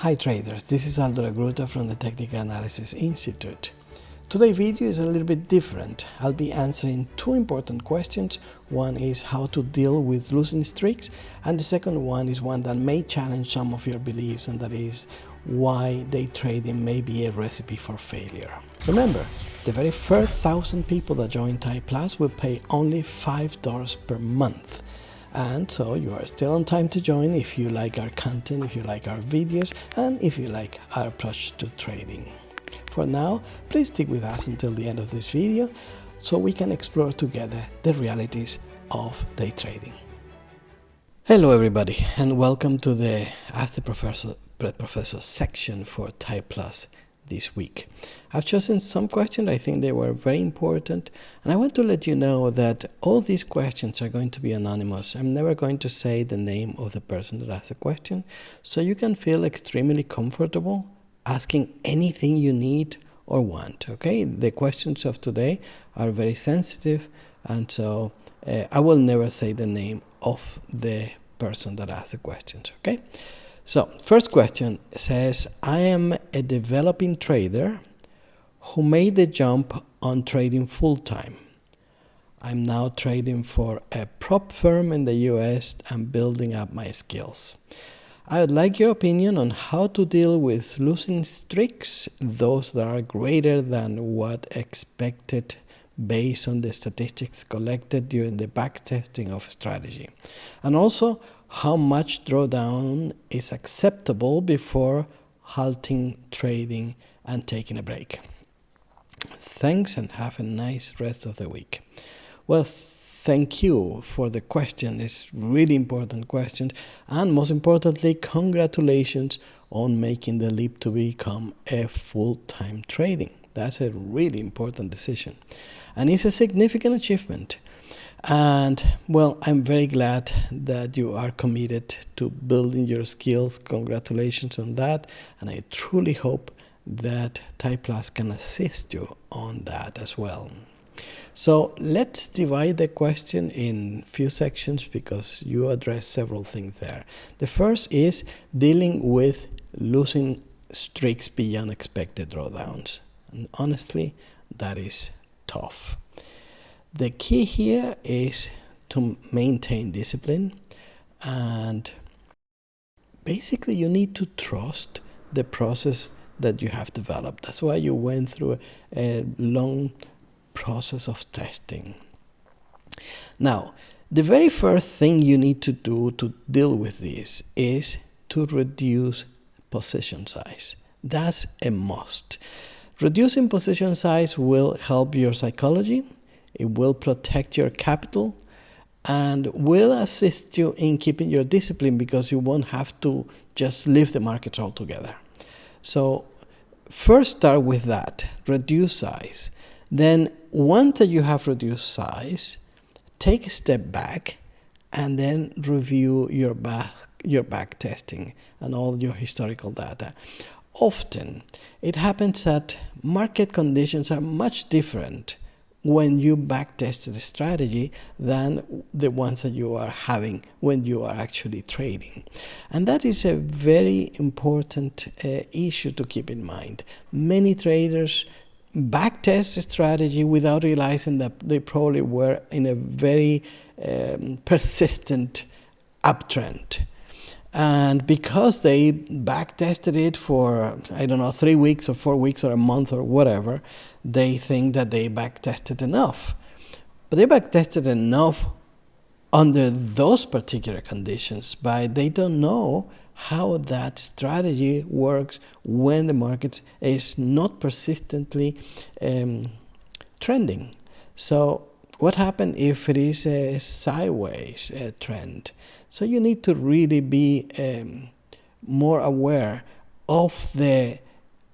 Hi traders, this is Aldo Gruta from the Technical Analysis Institute. Today's video is a little bit different. I'll be answering two important questions. One is how to deal with losing streaks, and the second one is one that may challenge some of your beliefs, and that is why day trading may be a recipe for failure. Remember, the very first 1,000 people that join Type Plus will pay only $5 per month. And so you are still on time to join if you like our content, if you like our videos, and if you like our approach to trading. For now, please stick with us until the end of this video so we can explore together the realities of day trading. Hello everybody, and welcome to the Ask the Professor section for Type Plus this week. I've chosen some questions. I think they were very important, and I want to let you know that all these questions are going to be anonymous. I'm never going to say the name of the person that asked the question, so you can feel extremely comfortable asking anything you need or want. Okay, the questions of today are very sensitive, and so I will never say the name of the person that asked the questions. Okay. So, first question says, I am a developing trader who made the jump on trading full-time. I'm now trading for a prop firm in the US and building up my skills. I would like your opinion on how to deal with losing streaks, those that are greater than what expected based on the statistics collected during the backtesting of strategy, and also how much drawdown is acceptable before halting trading and taking a break. Thanks, and have a nice rest of the week. Well, thank you for the question. It's really important question, and most importantly, congratulations on making the leap to become a full-time trading. That's a really important decision, and it's a significant achievement. And well, I'm very glad that you are committed to building your skills. Congratulations on that, and I truly hope that Type Plus can assist you on that as well. So let's divide the question in few sections because you address several things there. The first is dealing with losing streaks beyond expected drawdowns, and honestly, that is tough. The key here is to maintain discipline, and basically you need to trust the process that you have developed. That's why you went through a long process of testing. Now, the very first thing you need to do to deal with this is to reduce position size. That's a must. Reducing position size will help your psychology. It will protect your capital and will assist you in keeping your discipline because you won't have to just leave the markets altogether. So first start with that, reduce size. Then once that you have reduced size, take a step back and then review your back testing and all your historical data. Often it happens that market conditions are much different when you backtested a strategy than the ones that you are having when you are actually trading. And that is a very important issue to keep in mind. Many traders backtest a strategy without realizing that they probably were in a very persistent uptrend. And because they backtested it for, 3 weeks or 4 weeks or a month or whatever, they think that they backtested enough. But they backtested enough under those particular conditions, but they don't know how that strategy works when the market is not persistently trending. So what happens if it is a sideways trend? So you need to really be more aware of the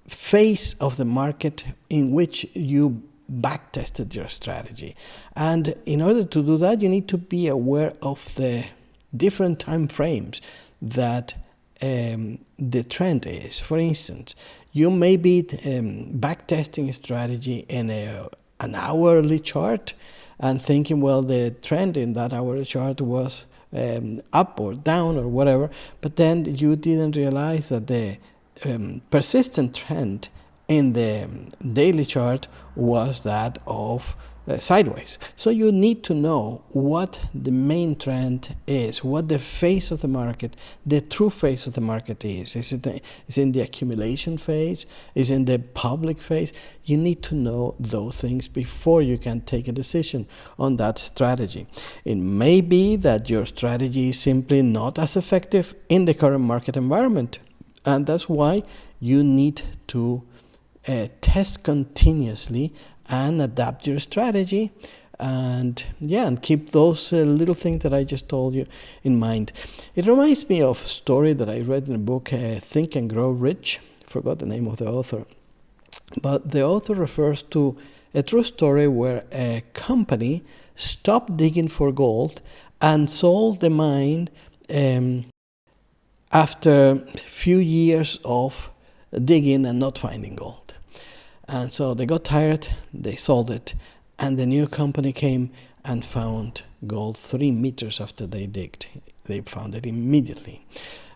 phase of the market in which you backtested your strategy. And in order to do that, you need to be aware of the different time frames that the trend is. For instance, you may be backtesting a strategy in an hourly chart and thinking, well, the trend in that hourly chart was up or down or whatever, but then you didn't realize that the persistent trend in the daily chart was that of sideways. So you need to know what the main trend is, what the phase of the market, the true phase of the market is. Is it in the accumulation phase? Is it in the public phase? You need to know those things before you can take a decision on that strategy. It may be that your strategy is simply not as effective in the current market environment, and that's why you need to test continuously and adapt your strategy, and keep those little things that I just told you in mind. It reminds me of a story that I read in a book, Think and Grow Rich. Forgot the name of the author, but the author refers to a true story where a company stopped digging for gold and sold the mine after a few years of digging and not finding gold. And so they got tired, they sold it, and the new company came and found gold 3 meters after they digged. They found it immediately.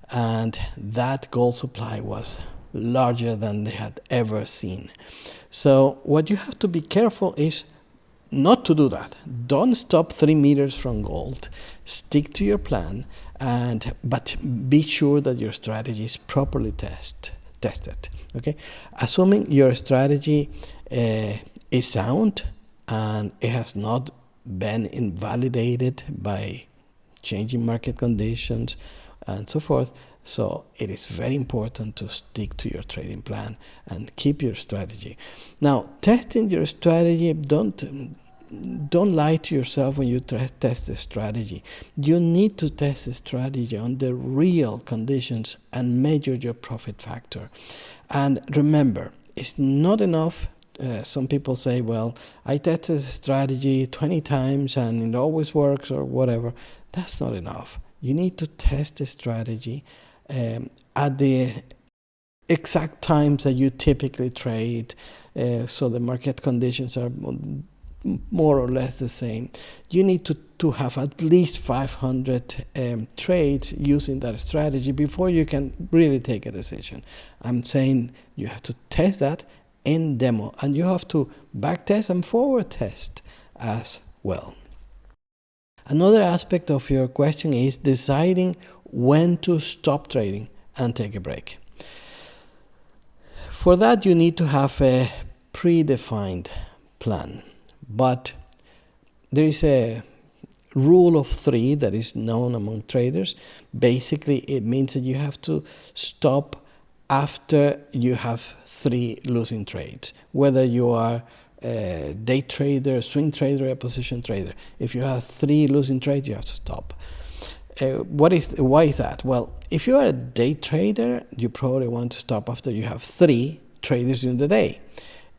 And that gold supply was larger than they had ever seen. So what you have to be careful is not to do that. Don't stop 3 meters from gold. Stick to your plan, but be sure that your strategy is properly tested. Okay, assuming your strategy is sound and it has not been invalidated by changing market conditions and so forth. So it is very important to stick to your trading plan and keep your strategy. Now, testing your strategy, don't lie to yourself when you test the strategy. You need to test the strategy on the real conditions and measure your profit factor. And remember, it's not enough. Some people say, well, I tested the strategy 20 times and it always works or whatever. That's not enough. You need to test the strategy at the exact times that you typically trade, so the market conditions are more or less the same. You need to have at least 500 trades using that strategy before you can really take a decision. I'm saying you have to test that in demo, and you have to back test and forward test as well. Another aspect of your question is deciding when to stop trading and take a break. For that, you need to have a predefined plan. But there is a rule of 3 that is known among traders. Basically, it means that you have to stop after you have 3 losing trades, whether you are a day trader, swing trader, a position trader. If you have 3 losing trades, you have to stop. Why is that? Well, if you are a day trader, you probably want to stop after you have 3 traders in the day.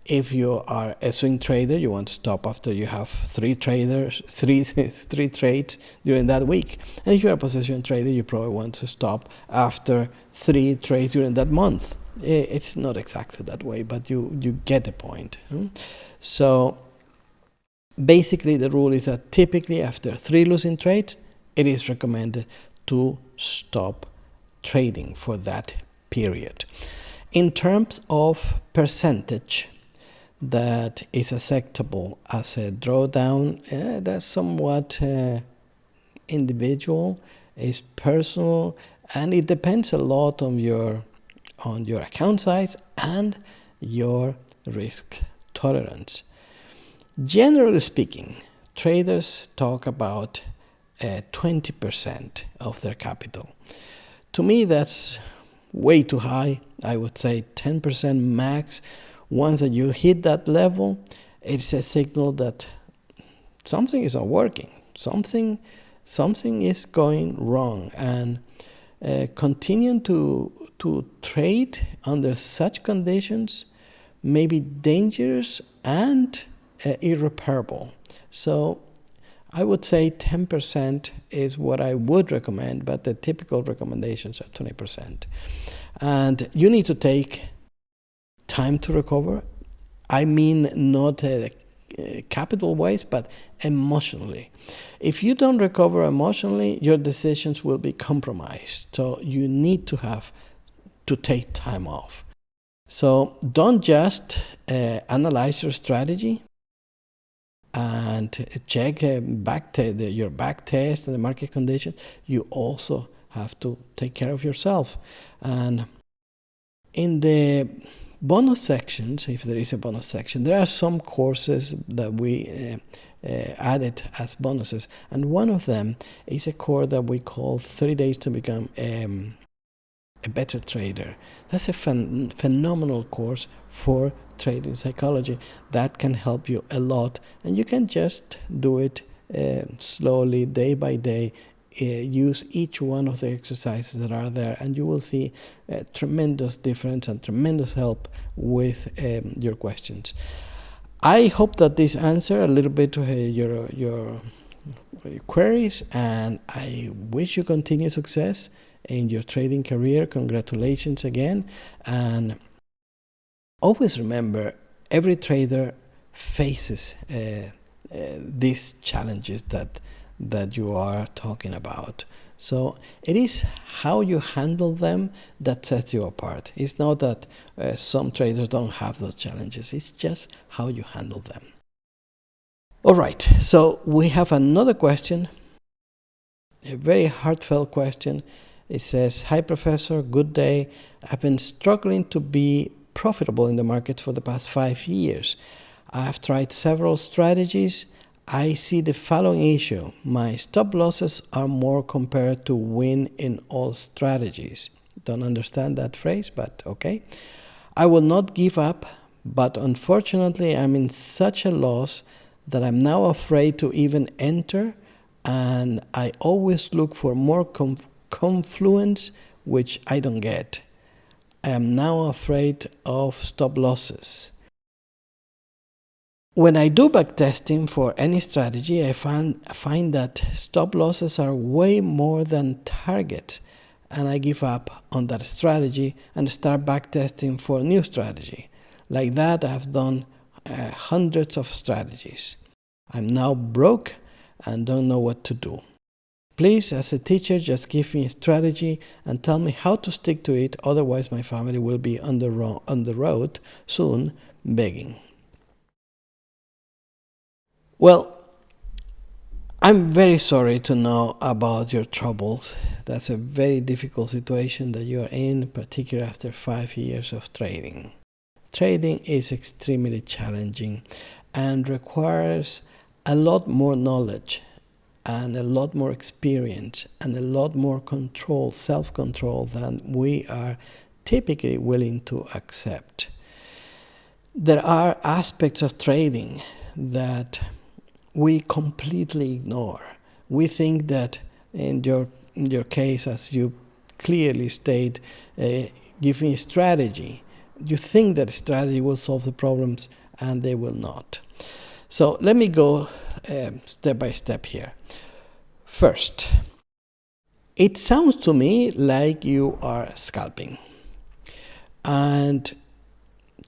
If you are a swing trader, you want to stop after you have 3 trades during that week. And if you're a position trader, you probably want to stop after 3 trades during that month. It's not exactly that way, but you get the point. So basically the rule is that typically after 3 losing trades, it is recommended to stop trading for that period. In terms of percentage that is acceptable as a drawdown, that's somewhat individual, is personal, and it depends a lot on your account size and your risk tolerance. Generally speaking, traders talk about 20% of their capital. To me, that's way too high. I would say 10% max. Once that you hit that level, it's a signal that something is not working. Something is going wrong, and continuing to trade under such conditions may be dangerous and irreparable. So I would say 10% is what I would recommend, but the typical recommendations are 20%. And you need to take time to recover. I mean, not capital-wise, but emotionally. If you don't recover emotionally, your decisions will be compromised. So you need to have to take time off. So don't just analyze your strategy and check your back test and the market conditions. You also have to take care of yourself. And in the bonus sections, if there is a bonus section, there are some courses that we added as bonuses. And one of them is a course that we call 30 Days to Become a Better Trader. That's a phenomenal course for trading psychology that can help you a lot. And you can just do it slowly, day by day. Use each one of the exercises that are there, and you will see a tremendous difference and tremendous help with your questions. I hope that this answered a little bit to your queries, and I wish you continued success in your trading career. Congratulations again, and always remember, every trader faces these challenges that you are talking about. So it is how you handle them that sets you apart. It's not that some traders don't have those challenges. It's just how you handle them. All right, so we have another question, a very heartfelt question. It says, "Hi Professor, good day. I've been struggling to be profitable in the market for the past 5 years. I've tried several strategies. I see the following issue. My stop losses are more compared to win in all strategies." Don't understand that phrase, but okay. "I will not give up, but unfortunately I'm in such a loss that I'm now afraid to even enter, and I always look for more confluence, which I don't get. I am now afraid of stop losses. When I do backtesting for any strategy, I find that stop losses are way more than targets, and I give up on that strategy and start backtesting for a new strategy. Like that, I've done hundreds of strategies. I'm now broke and don't know what to do. Please, as a teacher, just give me a strategy and tell me how to stick to it, otherwise my family will be on the road soon, begging." Well, I'm very sorry to know about your troubles. That's a very difficult situation that you are in, particularly after 5 years of trading. Trading is extremely challenging and requires a lot more knowledge and a lot more experience and a lot more control, self-control, than we are typically willing to accept. There are aspects of trading that we completely ignore. We think that in your case, as you clearly state, give me a strategy. You think that strategy will solve the problems, and they will not. So let me go step by step here. First, it sounds to me like you are scalping. And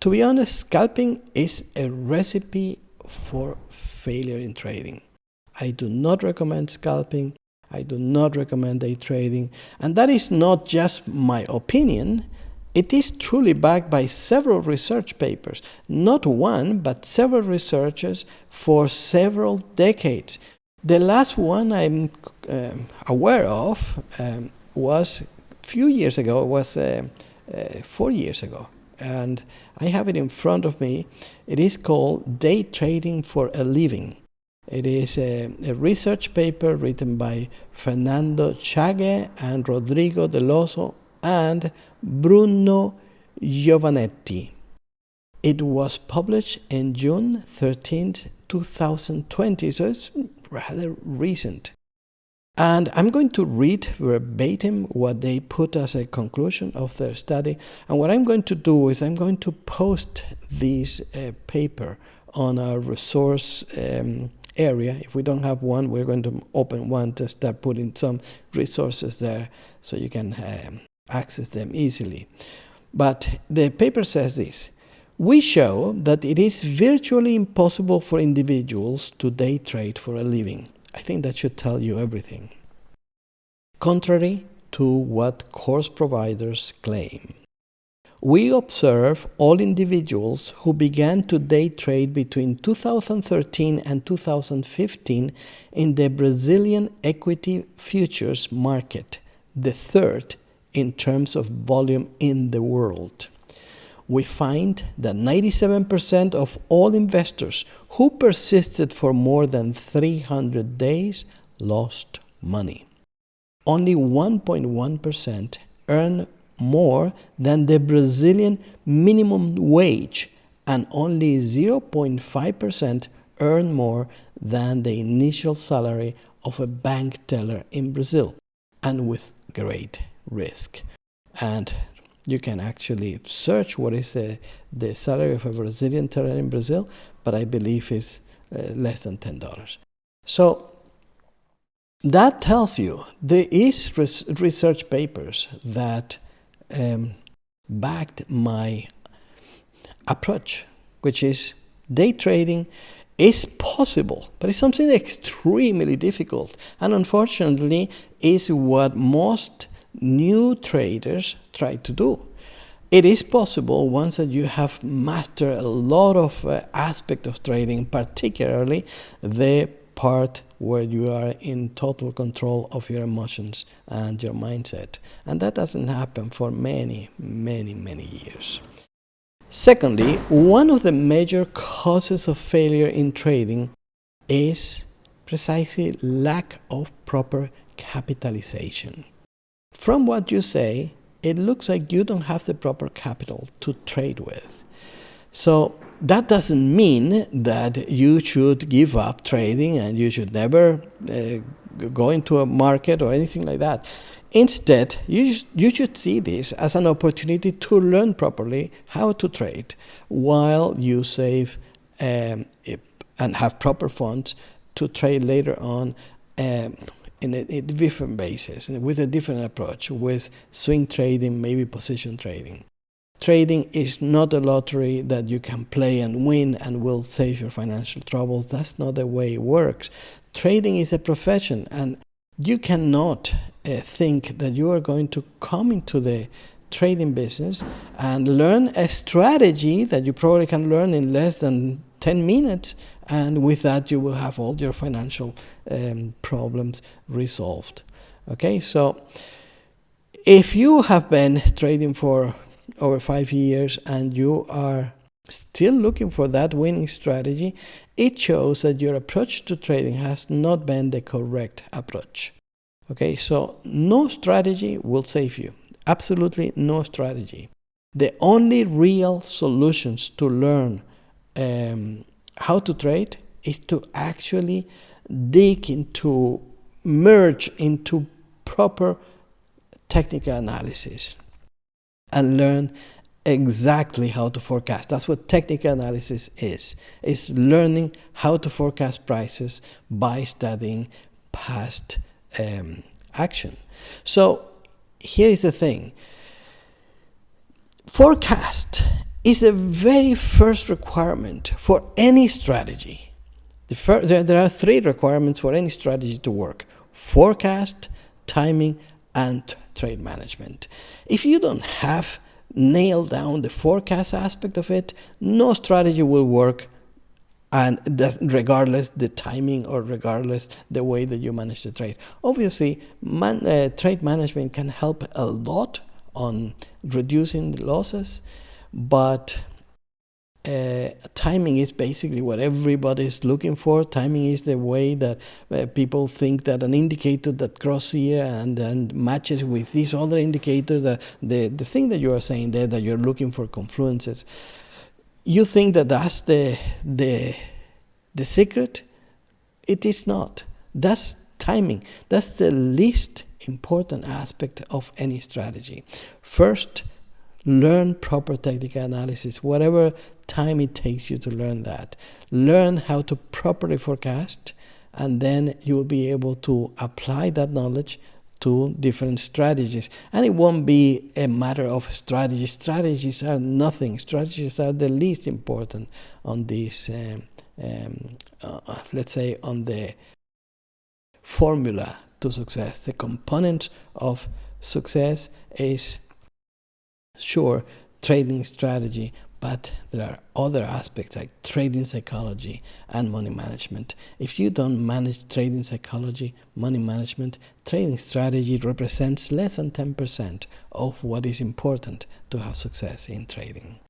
to be honest, scalping is a recipe for failure in trading. I do not recommend scalping. I do not recommend day trading. And that is not just my opinion. It is truly backed by several research papers. Not one, but several researchers for several decades. The last one I'm aware of was a few years ago. It was 4 years ago. And I have it in front of me. It is called Day Trading for a Living. It is a research paper written by Fernando Chage and Rodrigo Deloso and Bruno Giovanetti. It was published in June 13th, 2020, so it's rather recent. And I'm going to read verbatim what they put as a conclusion of their study. And what I'm going to do is I'm going to post this paper on our resource area. If we don't have one, we're going to open one to start putting some resources there so you can access them easily. But the paper says this: "We show that it is virtually impossible for individuals to day trade for a living." I think that should tell you everything. Contrary to what course providers claim. We observe all individuals who began to day trade between 2013 and 2015 in the Brazilian equity futures market, the third in terms of volume in the world. We find that 97% of all investors who persisted for more than 300 days lost money. Only 1.1% earned more than the Brazilian minimum wage, and only 0.5% earned more than the initial salary of a bank teller in Brazil, and with great risk. And you can actually search what is the salary of a Brazilian teller in Brazil, but I believe it's less than $10. So that tells you there is research papers that backed my approach, which is day trading is possible, but it's something extremely difficult, and unfortunately is what most new traders try to do. It is possible once that you have mastered a lot of aspects of trading, particularly the part where you are in total control of your emotions and your mindset. And that doesn't happen for many, many, many years. Secondly, one of the major causes of failure in trading is precisely lack of proper capitalization. From what you say, it looks like you don't have the proper capital to trade with. So that doesn't mean that you should give up trading and you should never go into a market or anything like that. Instead, you should see this as an opportunity to learn properly how to trade while you save and have proper funds to trade later on in a different basis, with a different approach, with swing trading, maybe position trading. Trading is not a lottery that you can play and win and will save your financial troubles. That's not the way it works. Trading is a profession, and you cannot think that you are going to come into the trading business and learn a strategy that you probably can learn in less than 10 minutes, and with that you will have all your financial problems resolved. Okay, so if you have been trading for over 5 years and you are still looking for that winning strategy, it shows that your approach to trading has not been the correct approach. Okay, so no strategy will save you. Absolutely no strategy. The only real solutions to learn how to trade is to actually merge into proper technical analysis and learn exactly how to forecast. That's what technical analysis is. It's learning how to forecast prices by studying past action. So here is the thing. Forecast is the very first requirement for any strategy. There are 3 requirements for any strategy to work: forecast, timing, and trade management. If you don't have nailed down the forecast aspect of it, no strategy will work, and regardless the timing or regardless the way that you manage the trade. Obviously, trade management can help a lot on reducing the losses, but timing is basically what everybody is looking for. Timing is the way that people think that an indicator that crosses here and matches with this other indicator, that the thing that you are saying there, that you're looking for confluences, you think that that's the secret. It is not. That's timing. That's the least important aspect of any strategy. First, learn proper technical analysis, whatever time it takes you to learn that. Learn how to properly forecast, and then you will be able to apply that knowledge to different strategies. And it won't be a matter of strategy. Strategies are nothing. Strategies are the least important on this, let's say, on the formula to success. The component of success is, sure, trading strategy, but there are other aspects like trading psychology and money management. If you don't manage trading psychology, money management, trading strategy represents less than 10% of what is important to have success in trading.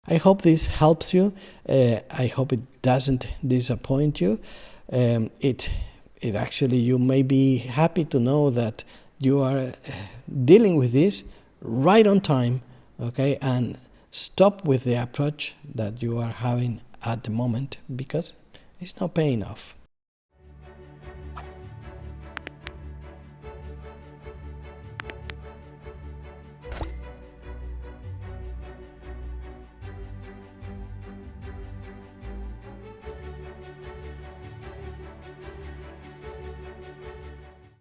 I hope this helps you. I hope it doesn't disappoint you. It actually, you may be happy to know that you are dealing with this right on time, okay, and stop with the approach that you are having at the moment because it's not paying off.